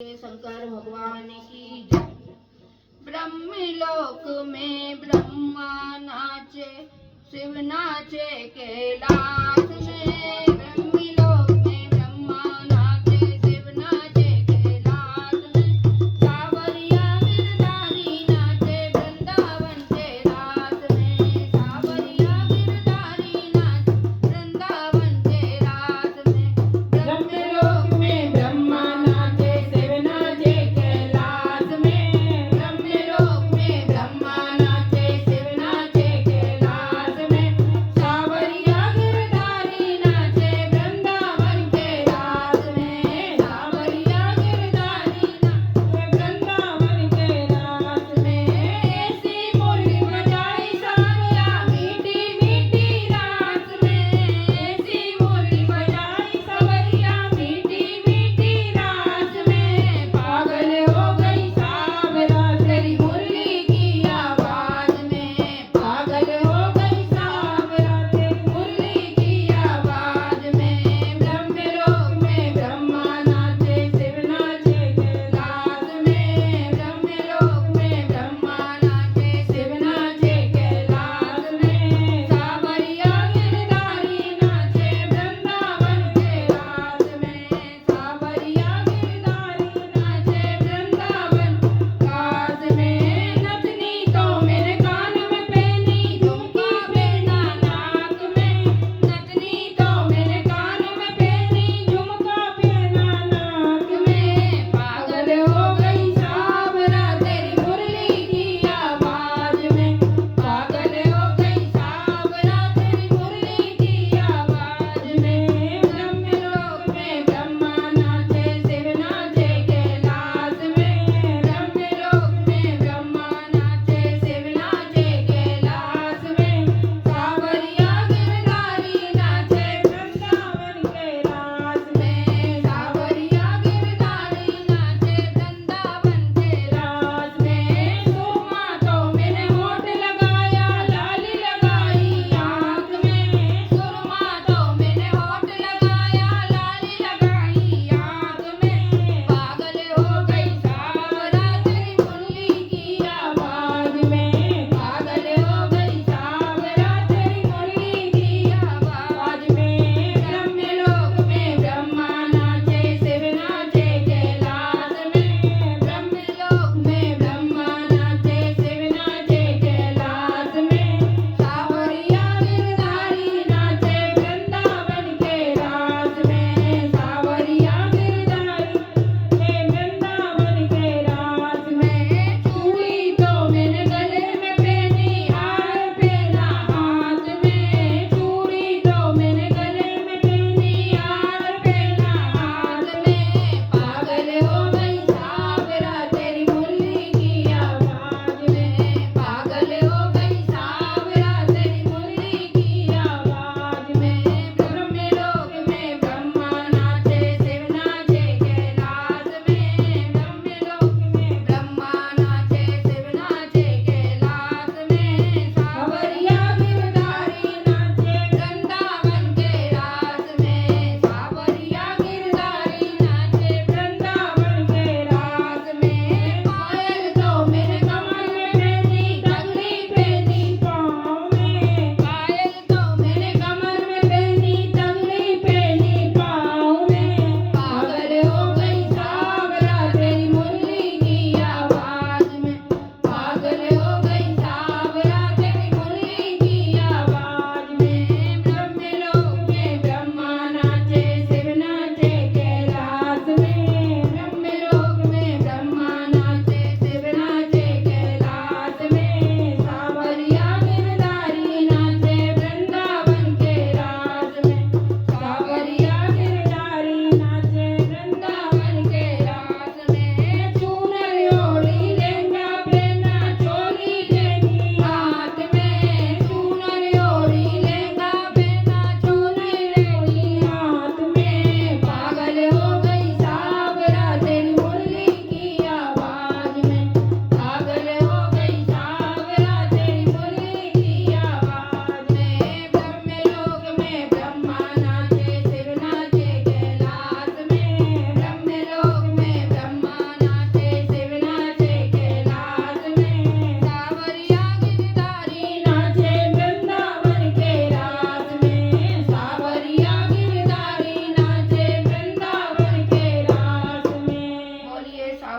शंकर भगवान की जय। ब्रह्मलोक में ब्रह्मा नाचे, शिव नाचे कैलाश में। ब्रह्मलोक में ब्रह्मा नाचे, शिव नाचे कैलाश में। सावरिया गिरधारी नाचे वृंदावन के रास में। सावरिया गिरधारी नाचे वृंदावन के रास में। ब्रह्मलोक में ब्रह्मा नाचे, शिव नाचे कैलाश में। ब्रह्मलोक में ब्रह्मा नाचे, शिव नाचे कैलाश में। सावरिया गिरधारी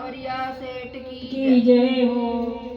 सावरिया सेठ की की जय हो।